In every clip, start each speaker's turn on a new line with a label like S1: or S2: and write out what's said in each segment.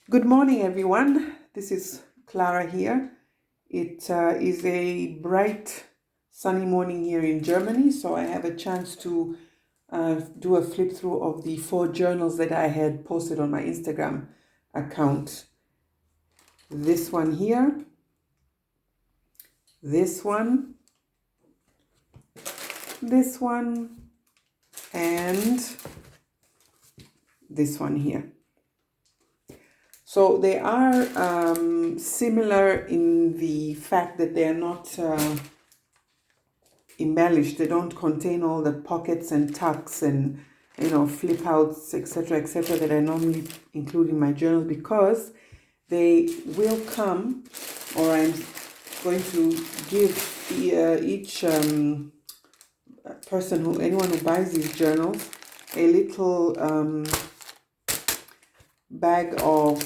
S1: Good morning, everyone. This is Clara here. It is a bright, sunny morning here in Germany, so I have a chance to do a flip through of the 4 journals that I had posted on my Instagram account. This one here, this one, and this one here. So they are similar in the fact that they are not embellished. They don't contain all the pockets and tucks and flip outs, etc., that I normally include in my journal, because they will come, or I'm going to give each anyone who buys these journals, a little bag of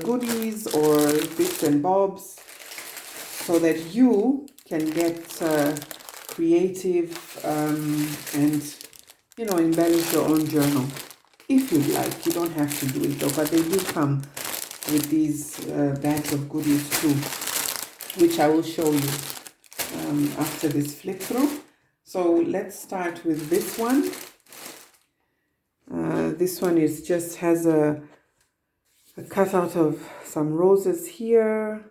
S1: goodies or bits and bobs, so that you can get creative and embellish your own journal if you'd like. You don't have to do it though, but they do come with these bags of goodies too, which I will show you after this flip through. So let's start with this one. This one has a cutout of some roses here,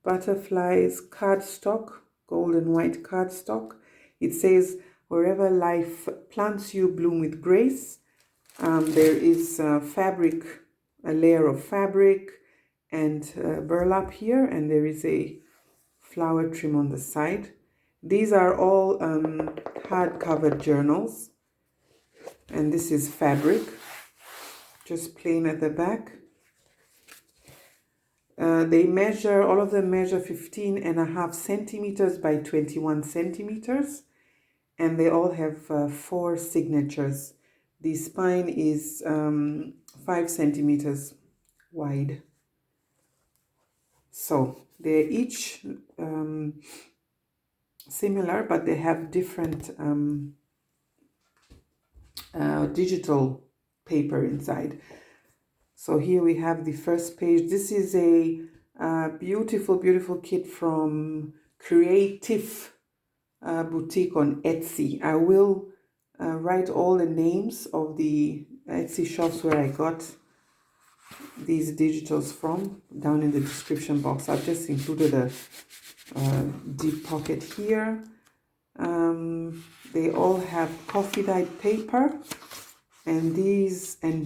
S1: butterflies, cardstock, gold and white cardstock. It says, "Wherever life plants you, bloom with grace." There is fabric, a layer of fabric and burlap here, and there is a flower trim on the side. These are all hard-covered journals, and this is fabric, just plain at the back. All of them measure 15.5 centimeters by 21 centimeters, and they all have 4 signatures. The spine is 5 centimeters wide. So they're each similar, but they have different digital paper inside. So here we have the first page. This is a beautiful, beautiful kit from CreatifBoutique on Etsy. I will write all the names of the Etsy shops where I got these digitals from down in the description box. I've just included a deep pocket here. They all have coffee dyed paper, and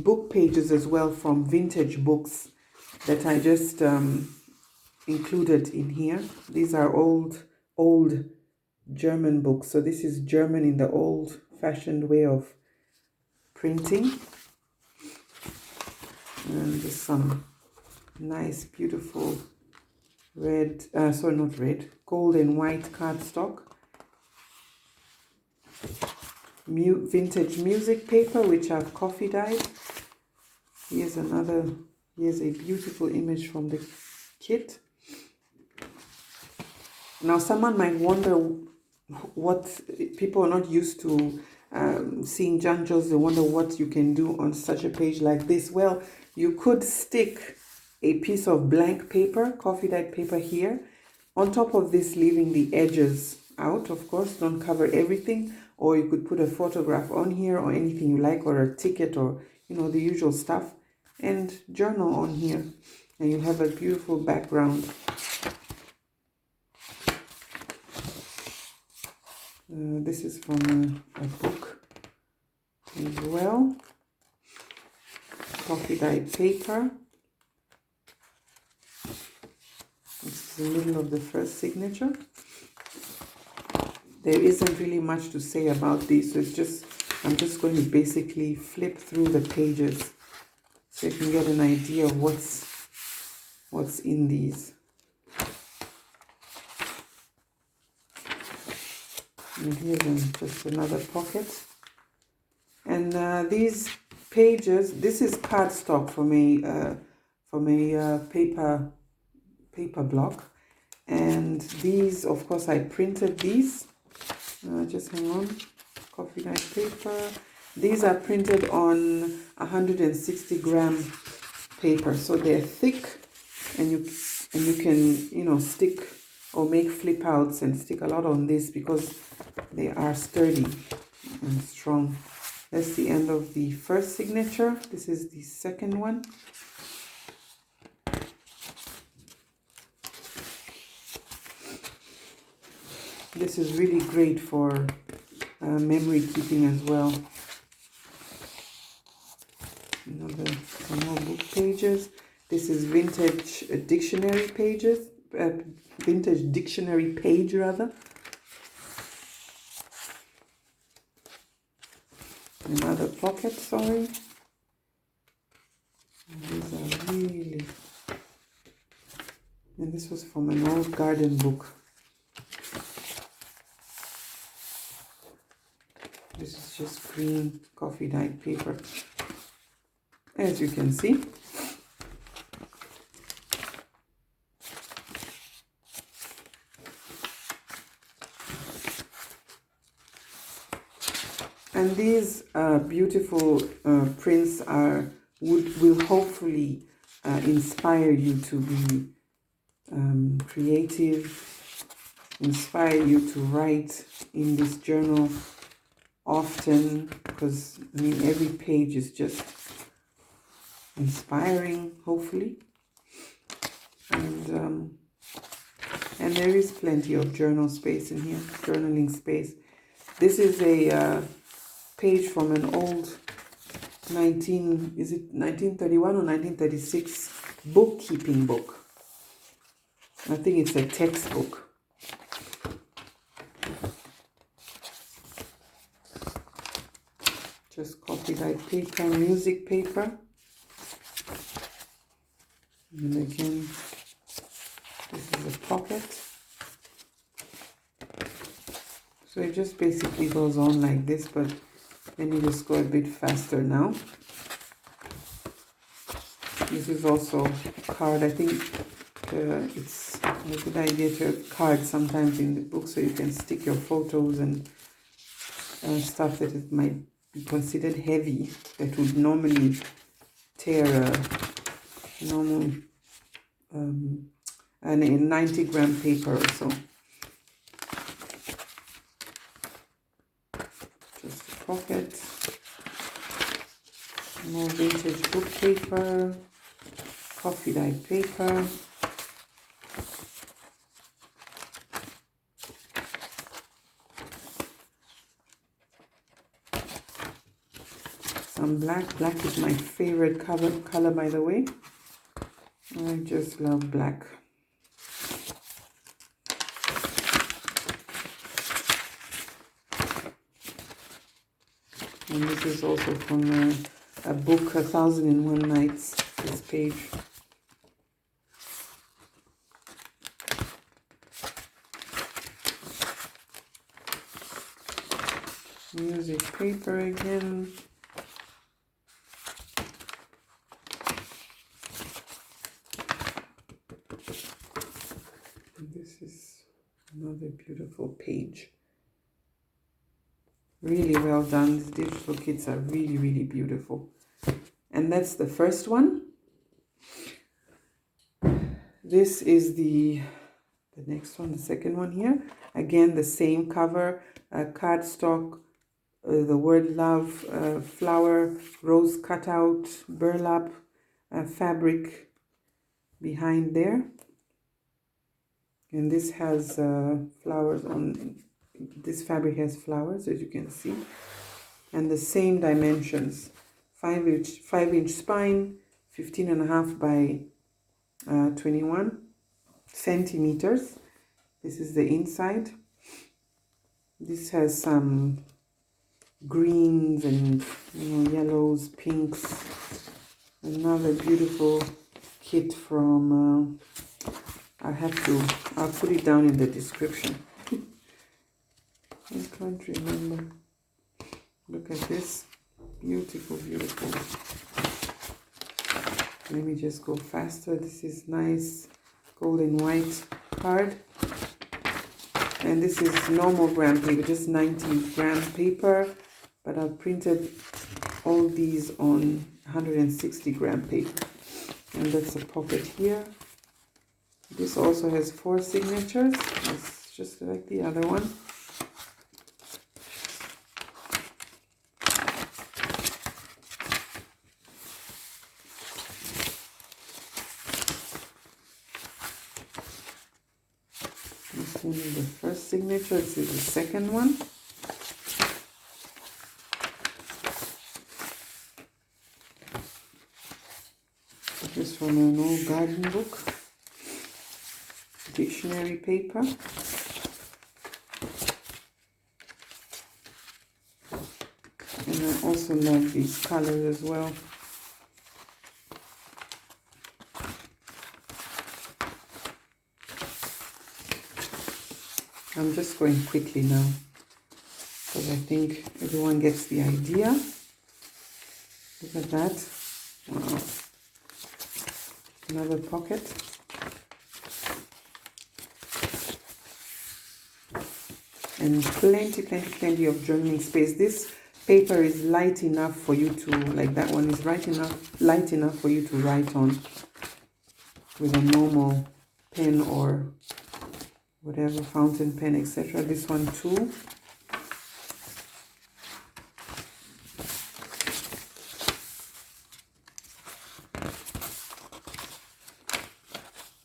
S1: book pages as well from vintage books that I just included in here. These are old German books. So this is German in the old-fashioned way of printing. And there's some nice, beautiful gold and white cardstock. Vintage music paper, which have coffee dyed. Here's a beautiful image from the kit. Now, someone might wonder what people are not used to seeing janjos. They wonder what you can do on such a page like this. Well, you could stick a piece of blank paper, coffee dyed paper here, on top of this, leaving the edges out. Of course, don't cover everything. Or you could put a photograph on here, or anything you like, or a ticket, or the usual stuff, and journal on here, and you have a beautiful background. This is from a book as well. Coffee dyed paper. This is the middle of the first signature. There isn't really much to say about these, so I'm just going to basically flip through the pages so you can get an idea of what's in these. And here's just another pocket. And these pages, this is cardstock from a paper block, and these, of course, I printed these. Just hang on. Coffee dyed paper. These are printed on 160 gram paper, so they're thick, and you can stick or make flip outs and stick a lot on this because they are sturdy and strong. That's the end of the first signature. This is the second one. This is really great for memory keeping as well. Some more book pages. This is vintage dictionary pages. Vintage dictionary page rather. Another pocket, sorry. And these are really. And this was from an old garden book. This is just green coffee dyed paper, as you can see. And these beautiful prints will hopefully inspire you to be creative, inspire you to write in this journal often, because I mean every page is just inspiring, hopefully, and there is plenty of journal space in here, journaling space. This is a page from an old 1931 or 1936 bookkeeping book. I think it's a textbook. Just coffee dyed paper, music paper. And again, this is a pocket. So it just basically goes on like this, but let me just go a bit faster now. This is also a card. I think it's a good idea to have cards sometimes in the book so you can stick your photos and stuff that it might be considered heavy, that would normally tear a normal and a 90-gram paper or so. Just a pocket. More vintage book paper, coffee dyed paper. Some black. Black is my favorite color, by the way. I just love black. And this is also from a book, 1001 Nights, this page. Music paper again. This is another beautiful page. Really well done. These digital kits are really, really beautiful. And that's the first one. This is the next one, the second one here. Again, the same cover, cardstock, the word love, flower, rose cutout, burlap, fabric behind there. And this has flowers on, this fabric has flowers, as you can see. And the same dimensions, 5-inch spine, 15.5 by 21 centimeters. This is the inside. This has some greens and yellows, pinks. Another beautiful kit from I'll put it down in the description. I can't remember. Look at this. Beautiful, beautiful. Let me just go faster. This is nice gold and white card. And this is normal gram paper, just 90-gram paper. But I've printed all these on 160-gram paper. And that's a pocket here. This also has 4 signatures. It's just like the other one. This one is the first signature. This is the second one. This is from an old garden book. Dictionary paper. And I also love these colors as well. I'm just going quickly now because I think everyone gets the idea. Look at that. Wow. Another pocket. And plenty of journaling space. This paper is light enough for you to, like that one is light enough for you to write on with a normal pen or whatever, fountain pen, etc. This one too.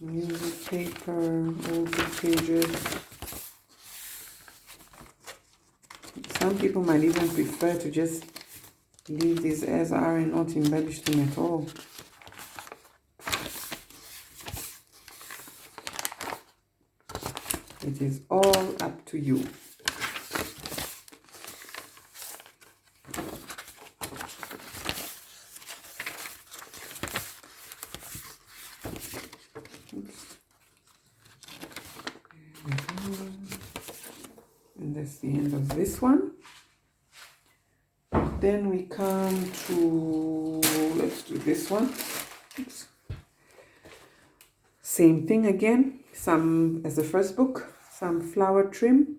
S1: Music paper, old pages. Some people might even prefer to just leave these as are and not embellish them at all. It is all up to you. And that's the end of this one. Then we come to, let's do this one. Oops. Same thing again, some, as the first book, some flower trim.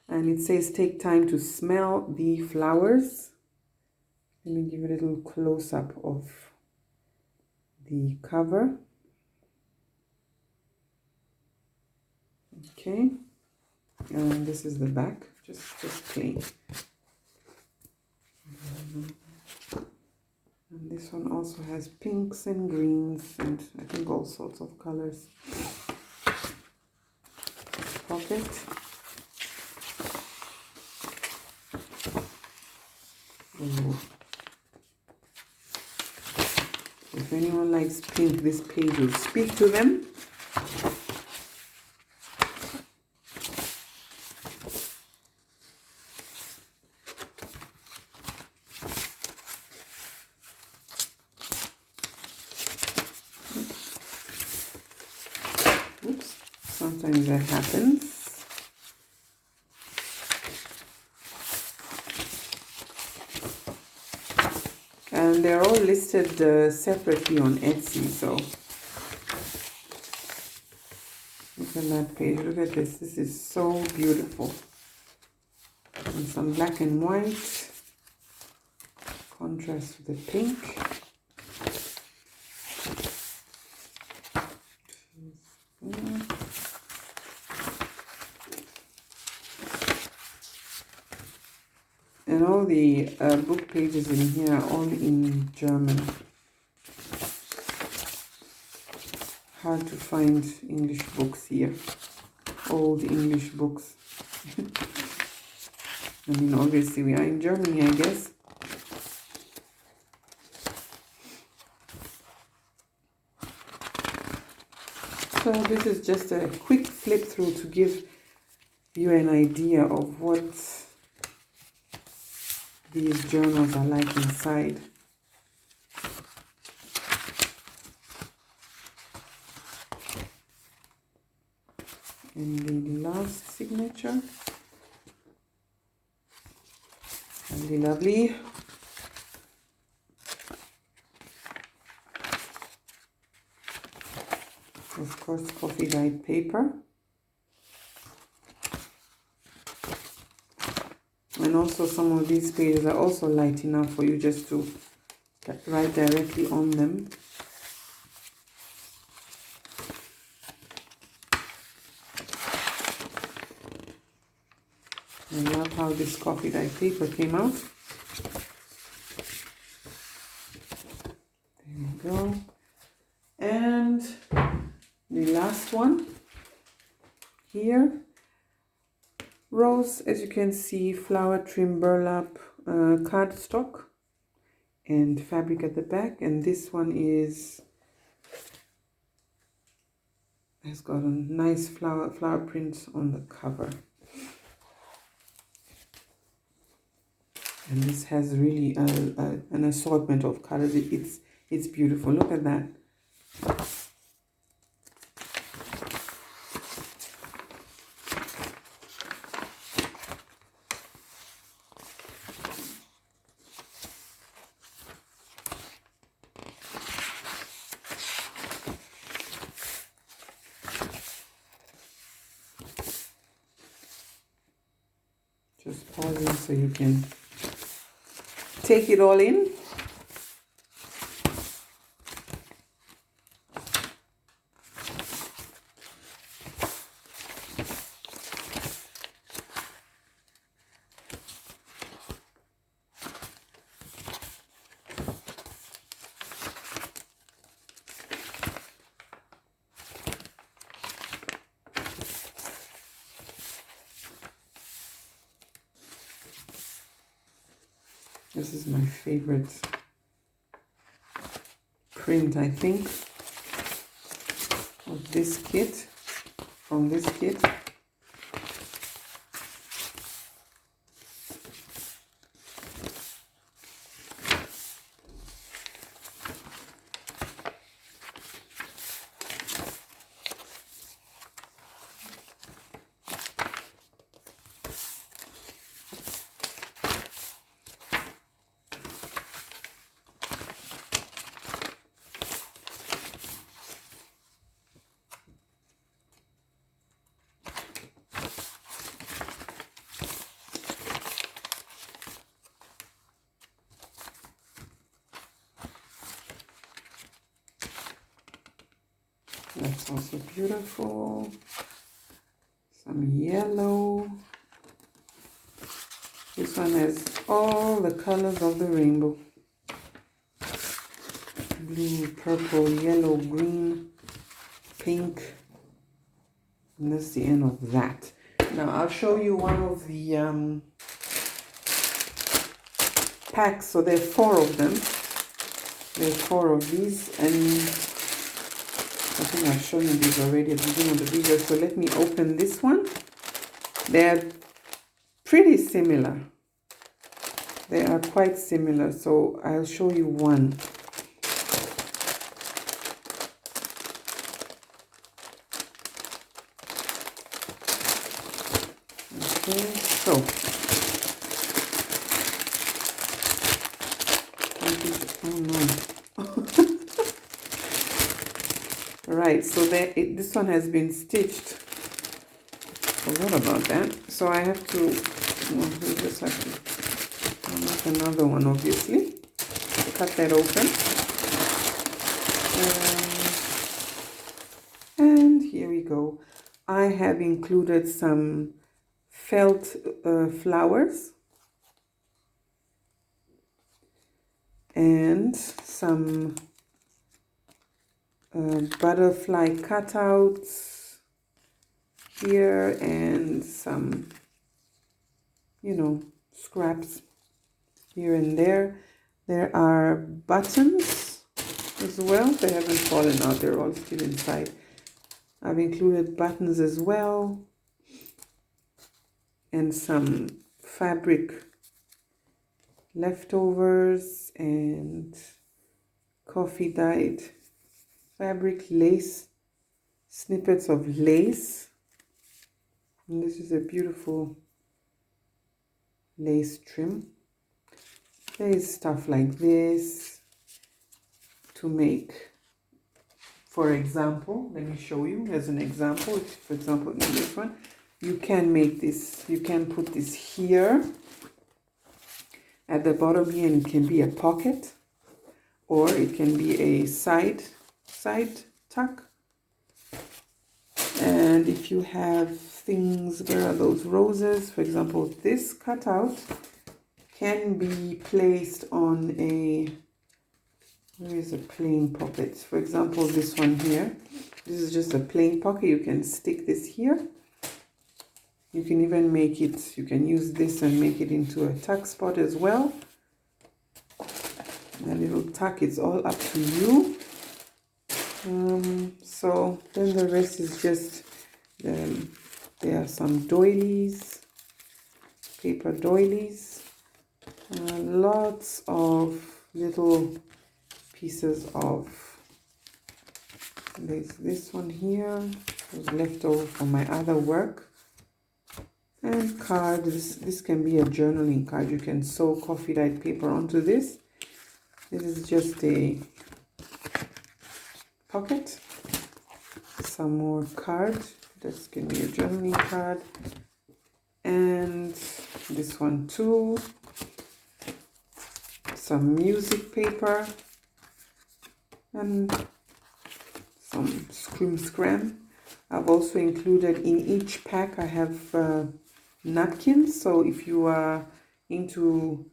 S1: And it says, take time to smell the flowers. Let me give a little close-up of the cover. Okay. And this is the back, just plain. And this one also has pinks and greens and I think all sorts of colors. Pocket. Ooh. If anyone likes pink, this page will speak to them. Oops, sometimes that happens. And they're all listed separately on Etsy, so look at that page, look at this, this is so beautiful. And some black and white, contrast with the pink. And all the book pages in here are all in German. Hard to find English books here. Old English books. I mean, obviously we are in Germany, I guess. So this is just a quick flip through to give you an idea of what these journals are like inside. And the last signature. Lovely, lovely. Of course, coffee dyed paper. And also some of these pages are also light enough for you just to write directly on them. I love how this coffee dye paper came out. There we go. And the last one here, rose, as you can see, flower trim burlap cardstock and fabric at the back. And this one has got a nice flower print on the cover. And this has really an assortment of colors. It's beautiful. Look at that. Just pausing so you can take it all in. This is my favorite print, I think, of this kit, from this kit. That's also beautiful. Some yellow. This one has all the colors of the rainbow. Blue, purple, yellow, green, pink. And that's the end of that. Now I'll show you one of the packs. So there are 4 of them. There are 4 of these, and I think I've shown you these already at the beginning of the video. So let me open this one. They're pretty similar. They are quite similar. So I'll show you one. Okay, so oh no. Right, so this one has been stitched. Forgot about that. So I have to, well, we just have to make another one, obviously. Cut that open. And here we go. I have included some felt flowers and some butterfly cutouts here and some, you know, scraps here and there. There are buttons as well. They haven't fallen out. They're all still inside. I've included buttons as well and some fabric leftovers and coffee dyed fabric lace, snippets of lace. And this is a beautiful lace trim. There is stuff like this to make, for example, let me show you as an example. For example, in this one, you can make this, you can put this here at the bottom here, and it can be a pocket, or it can be a side tuck. And And if you have things, where are those roses? For example, this cutout can be placed on a, where is a plain pocket? For example, this one here. This is just a plain pocket. You can stick this here. You can even make it, you can use this and make it into a tuck spot as well. A little tuck, it's all up to you. So then the rest is just, there are some doilies, paper doilies, lots of little pieces of, there's this one here, was left over from my other work. And cards, this can be a journaling card. You can sew coffee dyed paper onto this. This is just a pocket. Some more card. This can be a journaling card. And this one too. Some music paper. And some scrim scram. I've also included in each pack, I have napkins. So if you are into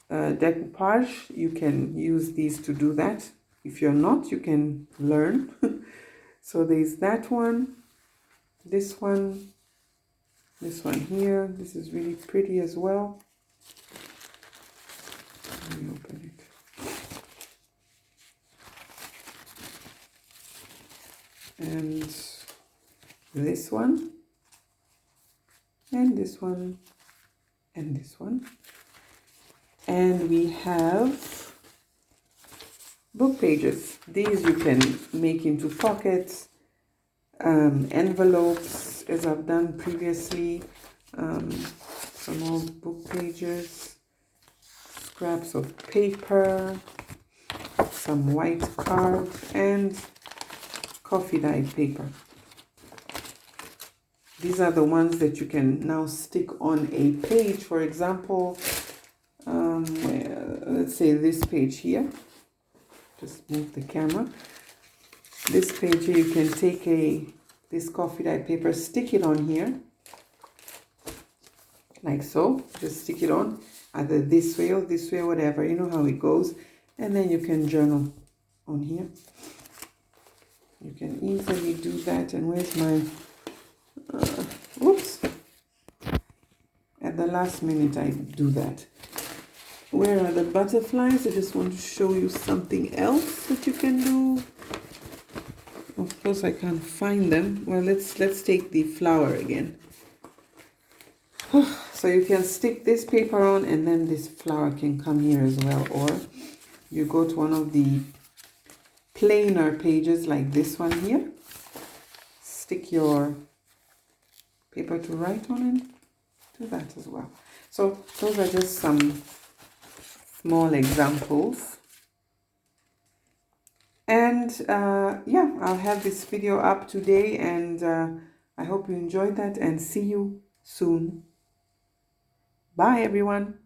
S1: decoupage, you can use these to do that. If you're not, you can learn. So there's that one, this one here. This is really pretty as well. Let me open it. And this one, and this one, and this one. And we have book pages. These you can make into pockets, envelopes, as I've done previously, some more book pages, scraps of paper, some white card, and coffee dyed paper. These are the ones that you can now stick on a page. For example, let's say this page here. Just move the camera. This page here, you can take this coffee dyed paper, stick it on here, like so. Just stick it on, either this way or this way, whatever. You know how it goes. And then you can journal on here. You can easily do that. And where's my... Oops. At the last minute, I do that. Where are the butterflies? I just want to show you something else that you can do. Of course, I can't find them. Well, let's take the flower again. So you can stick this paper on, and then this flower can come here as well. Or you go to one of the plainer pages like this one here. Stick your paper to write on and do that as well. So those are just some small examples. And yeah, I'll have this video up today, and I hope you enjoyed that, and see you soon. Bye everyone.